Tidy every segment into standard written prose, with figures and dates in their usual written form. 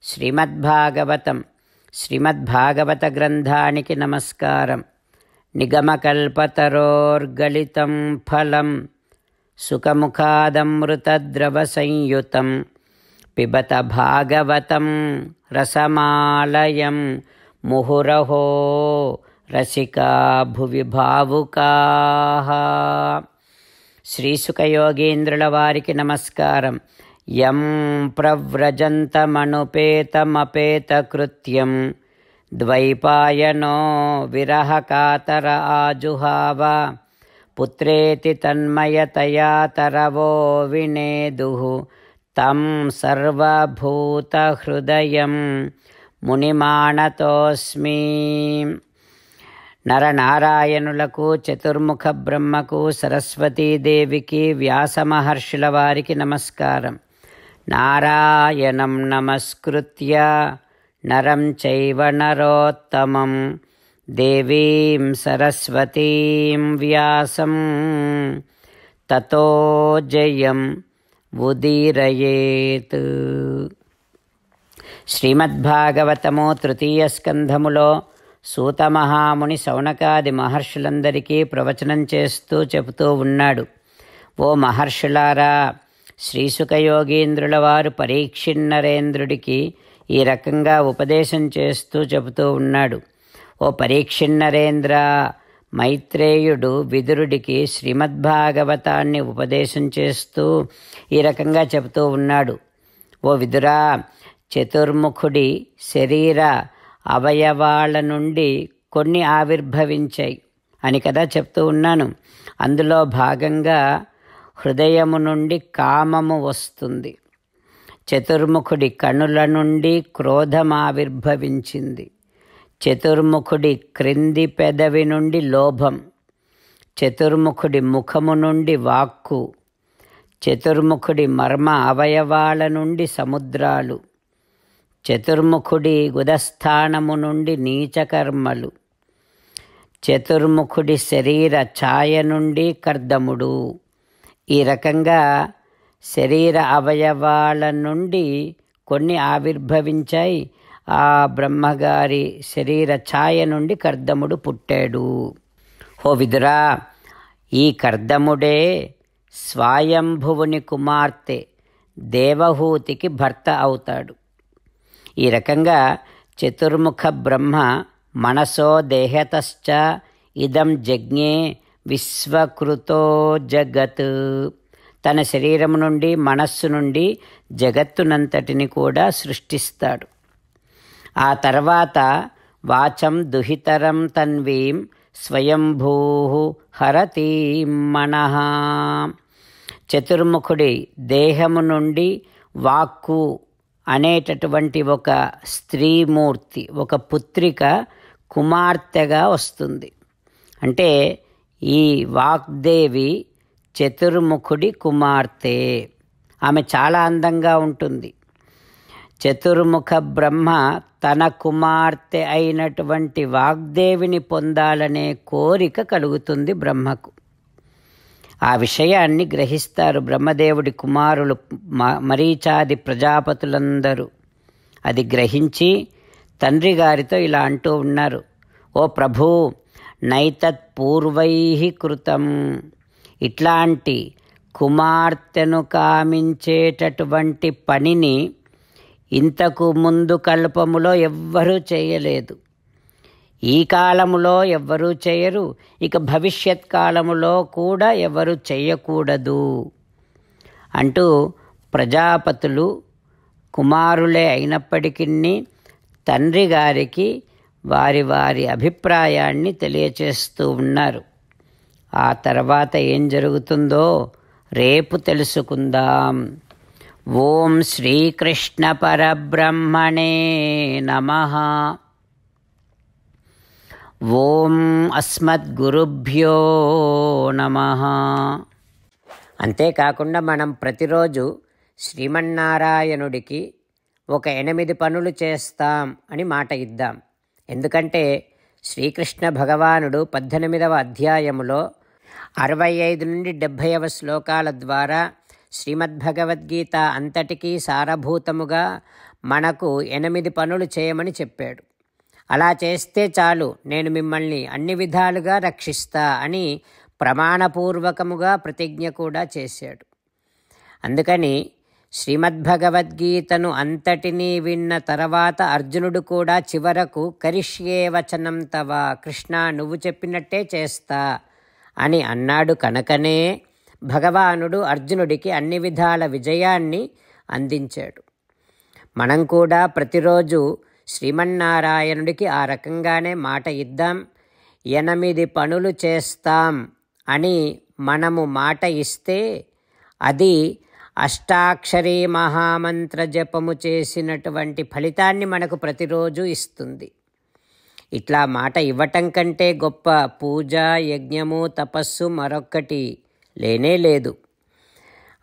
శ్రీమద్భాగవతం శ్రీమద్భాగవత గ్రంథానికి నమస్కారం. నిగమకల్పతరోర్గళితం ఫలం సుఖముఖాదమృతద్రవ సంయుతం పిబత భాగవతం రసమాలయం ముహురహో రసికా భువి భావుకాః. శ్రీసుఖయోగీంద్రుల వారికి నమస్కారం. యం ప్రవ్రజంతమనుపేతమపేతకృత్యం ద్వైపాయనో విరహకాతర ఆజుహావ పుత్రేతి తన్మయతయా తరవో వినేదుః తం సర్వభూతహృదయం మునిమానతోస్మి. నరనారాయణులకు, చతుర్ముఖ బ్రహ్మకు, సరస్వతీదేవికి, వ్యాస మహర్షుల వారికి నమస్కారం. నారాయణం నమస్కృత్య నరం చైవ నరోత్తమం దేవీం సరస్వతీం వ్యాసం తతో జయం ఉదీరయేత్. శ్రీమద్భాగవతము తృతీయ స్కంధములో సూత మహాముని శౌనకాది మహర్షులందరికీ ప్రవచనం చేస్తూ చెబుతూ ఉన్నాడు. ఓ మహర్షులారా, శ్రీసుఖయోగీంద్రుల వారు పరీక్షిన్నరేంద్రుడికి ఈ రకంగా ఉపదేశం చేస్తూ చెబుతూ ఉన్నాడు. ఓ పరీక్షిన్నరేంద్ర, మైత్రేయుడు విదురుడికి శ్రీమద్భాగవతాన్ని ఉపదేశం చేస్తూ ఈ రకంగా చెబుతూ ఉన్నాడు. ఓ విదురా, చతుర్ముఖుడి శరీర అవయవాల నుండి కొన్ని ఆవిర్భవించాయి అని కదా చెప్తూ ఉన్నాను. అందులో భాగంగా హృదయము నుండి కామము వస్తుంది. చతుర్ముఖుడి కనుల నుండి క్రోధం ఆవిర్భవించింది. చతుర్ముఖుడి క్రింది పెదవి నుండి లోభం. చతుర్ముఖుడి ముఖము నుండి వాక్కు. చతుర్ముఖుడి మర్మ అవయవాల నుండి సముద్రాలు. చతుర్ముఖుడి గుదస్థానము నుండి నీచకర్మలు. చతుర్ముఖుడి శరీర ఛాయ నుండి కర్దముడు. ఈ రకంగా శరీర అవయవాల నుండి కొన్ని ఆవిర్భవించాయి. ఆ బ్రహ్మగారి శరీర ఛాయ నుండి కర్దముడు పుట్టాడు. ఓ విదురా, ఈ కర్దముడే స్వయంభువుని కుమార్తె దేవహూతికి భర్త అవుతాడు. ఈ రకంగా చతుర్ముఖ బ్రహ్మ మనసో దేహతశ్చ ఇదం జజ్ఞే విశ్వకృతో జగత్. తన శరీరము నుండి, మనస్సు నుండి జగత్తునంతటిని కూడా సృష్టిస్తాడు. ఆ తర్వాత వాచం దుహితరం తన్వీం స్వయంభూ హరతీం మనః. చతుర్ముఖుడి దేహము నుండి వాక్కు అనేటటువంటి ఒక స్త్రీమూర్తి, ఒక పుత్రిక కుమార్తెగా వస్తుంది. అంటే ఈ వాగ్దేవి చతుర్ముఖుడి కుమార్తె. ఆమె చాలా అందంగా ఉంటుంది. చతుర్ముఖ బ్రహ్మ తన కుమార్తె అయినటువంటి వాగ్దేవిని పొందాలనే కోరిక కలుగుతుంది బ్రహ్మకు. ఆ విషయాన్ని గ్రహిస్తారు బ్రహ్మదేవుడి కుమారులు మరీచాది ప్రజాపతులందరూ. అది గ్రహించి తండ్రి గారితో ఇలా అంటూ ఉన్నారు. ఓ ప్రభూ, నైతత్ పూర్వై కృతం. ఇట్లాంటి కుమార్తెను కామించేటటువంటి పనిని ఇంతకు ముందు కల్పములో ఎవ్వరూ చేయలేదు. ఈ కాలములో ఎవ్వరూ చేయరు, ఇక భవిష్యత్ కాలములో కూడా ఎవరు చేయకూడదు అంటూ ప్రజాపతులు కుమారులే అయినప్పటికీ తండ్రి గారికి వారి వారి అభిప్రాయాన్ని తెలియచేస్తూ ఉన్నారు. ఆ తర్వాత ఏం జరుగుతుందో రేపు తెలుసుకుందాం. ఓం శ్రీకృష్ణ పరబ్రహ్మణే నమః. ఓం అస్మద్గురుభ్యో నమః. అంతేకాకుండా మనం ప్రతిరోజు శ్రీమన్నారాయణుడికి ఒక 8 పనులు చేస్తాం అని మాట ఇద్దాం. ఎందుకంటే శ్రీకృష్ణ భగవానుడు 18వ అధ్యాయములో 65 నుండి 70వ శ్లోకాల ద్వారా శ్రీమద్భగవద్గీత అంతటికీ సారభూతముగా మనకు 8 పనులు చేయమని చెప్పాడు. అలా చేస్తే చాలు, నేను మిమ్మల్ని అన్ని విధాలుగా రక్షిస్తా అని ప్రమాణపూర్వకముగా ప్రతిజ్ఞ కూడా చేశాడు. అందుకని శ్రీమద్భగవద్గీతను అంతటినీ విన్న తర్వాత అర్జునుడు కూడా చివరకు కరిష్యే వచనం తవ, కృష్ణ నువ్వు చెప్పినట్టే చేస్తా అని అన్నాడు. కనుకనే భగవానుడు అర్జునుడికి అన్ని విధాల విజయాన్ని అందించాడు. మనం కూడా ప్రతిరోజు శ్రీమన్నారాయణుడికి ఆ రకంగానే మాట ఇద్దాం. 8 పనులు చేస్తాం అని మనము మాట ఇస్తే అది అష్టాక్షరీ మహామంత్ర జపము చేసినటువంటి ఫలితాన్ని మనకు ప్రతిరోజు ఇస్తుంది. ఇట్లా మాట ఇవ్వటం కంటే గొప్ప పూజ, యజ్ఞము, తపస్సు మరొక్కటి లేనే లేదు.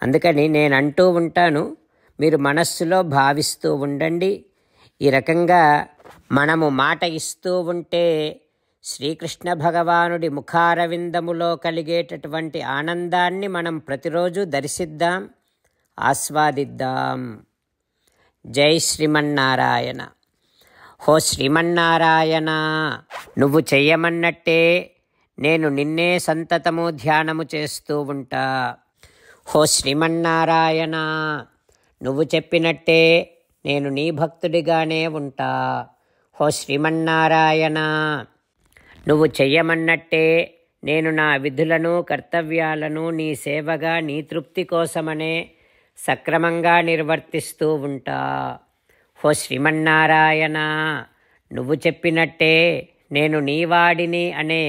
అందుకని నేను అంటూ ఉంటాను, మీరు మనస్సులో భావిస్తూ ఉండండి. ఈ రకంగా మనము మాట ఇస్తూ ఉంటే శ్రీకృష్ణ భగవానుడి ముఖారవిందములో కలిగేటటువంటి ఆనందాన్ని మనం ప్రతిరోజు దర్శిద్దాం, ఆస్వాదిద్దాం. జై శ్రీమన్నారాయణ. హో శ్రీమన్నారాయణ, నువ్వు చెయ్యమన్నట్టే నేను నిన్నే సంతతము ధ్యానము చేస్తూ ఉంటా. హో శ్రీమన్నారాయణ, నువ్వు చెప్పినట్టే నేను నీ భక్తుడిగానే ఉంటా. హో శ్రీమన్నారాయణ, నువ్వు చెయ్యమన్నట్టే నేను నా విధులను, కర్తవ్యాలను నీ సేవగా, నీ తృప్తి కోసమనే సక్రమంగా నిర్వర్తిస్తూ ఉంటా. హో శ్రీమన్నారాయణ, నువ్వు చెప్పినట్టే నేను నీవాడిని అనే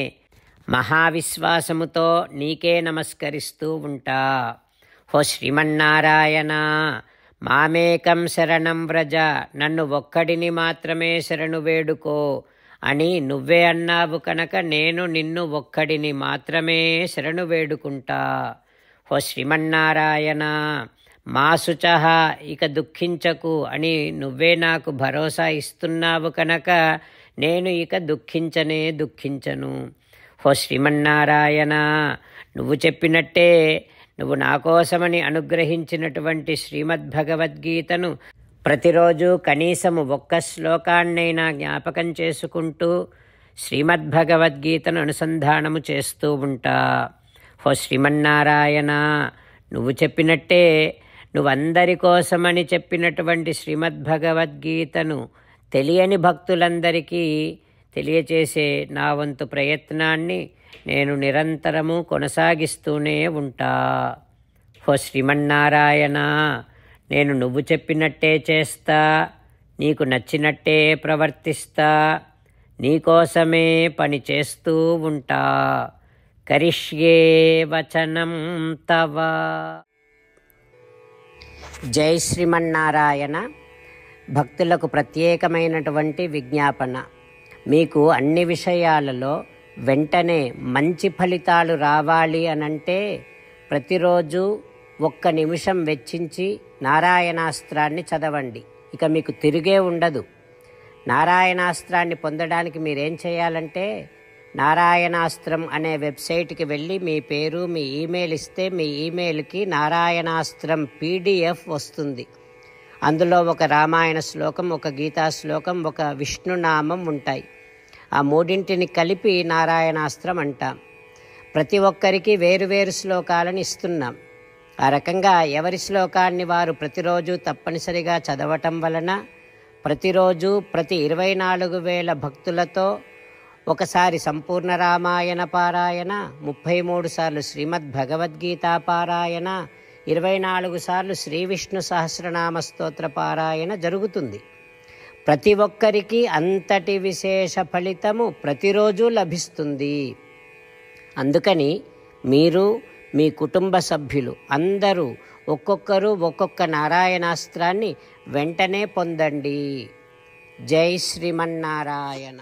మహావిశ్వాసముతో నీకే నమస్కరిస్తూ ఉంటా. హో శ్రీమన్నారాయణ, మామేకం శరణం వ్రజ, నన్ను ఒక్కడిని మాత్రమే శరణు వేడుకో అని నువ్వే అన్నావు కనుక నేను నిన్ను ఒక్కడిని మాత్రమే శరణు వేడుకుంటా. హో శ్రీమన్నారాయణ, మా శుచః, ఇక దుఃఖించకు అని నువ్వే నాకు భరోసా ఇస్తున్నావు కనుక నేను ఇక దుఃఖించను. హో శ్రీమన్నారాయణ, నువ్వు చెప్పినట్టే నువ్వు నా కోసమని అనుగ్రహించినటువంటి శ్రీమద్భగవద్గీతను ప్రతిరోజు కనీసము 1 శ్లోకాన్నైనా జ్ఞాపకం చేసుకుంటూ శ్రీమద్భగవద్గీతను అనుసంధానము చేస్తూ ఉంటా. హో శ్రీమన్నారాయణ, నువ్వు చెప్పినట్టే నువ్వందరి కోసమని చెప్పినటువంటి శ్రీమద్భగవద్గీతను తెలియని భక్తులందరికీ తెలియచేసే నా వంతు ప్రయత్నాన్ని నేను నిరంతరము కొనసాగిస్తూనే ఉంటా. హో శ్రీమన్నారాయణ, నేను నువ్వు చెప్పినట్టే చేస్తా, నీకు నచ్చినట్టే ప్రవర్తిస్తా, నీకోసమే పని చేస్తూ ఉంటా. కరిష్యే వచనం తవ. జై శ్రీమన్నారాయణ. భక్తులకు ప్రత్యేకమైనటువంటి విజ్ఞాపన. మీకు అన్ని విషయాలలో వెంటనే మంచి ఫలితాలు రావాలి అనంటే ప్రతిరోజు 1 నిమిషం వెచ్చించి నారాయణాస్త్రాన్ని చదవండి. ఇక మీకు తిరిగే ఉండదు. నారాయణాస్త్రాన్ని పొందడానికి మీరేం చేయాలంటే నారాయణాస్త్రం అనే వెబ్సైట్కి వెళ్ళి మీ పేరు, మీ ఈమెయిల్ ఇస్తే మీ ఈమెయిల్కి నారాయణాస్త్రం PDF వస్తుంది. అందులో ఒక రామాయణ శ్లోకం, ఒక గీతా శ్లోకం, ఒక విష్ణునామం ఉంటాయి. ఆ 3ంటిని కలిపి నారాయణాస్త్రం అంటాం. ప్రతి ఒక్కరికి వేరువేరు శ్లోకాలను ఇస్తున్నాం. ఆ రకంగా ఎవరి శ్లోకాన్ని వారు ప్రతిరోజు తప్పనిసరిగా చదవటం వలన ప్రతిరోజు ప్రతి 24,000 భక్తులతో ఒకసారి సంపూర్ణ రామాయణ పారాయణ, 33 సార్లు శ్రీమద్భగవద్గీత పారాయణ, 24 సార్లు శ్రీ విష్ణు సహస్రనామ స్తోత్ర పారాయణ జరుగుతుంది. ప్రతి ఒక్కరికి అంతటి విశేష ఫలితము ప్రతిరోజు లభిస్తుంది. అందుకని మీరు, మీ కుటుంబ సభ్యులు అందరూ ఒక్కొక్కరు ఒక్కొక్క నారాయణాస్త్రాన్ని వెంటనే పొందండి. జై శ్రీమన్నారాయణ.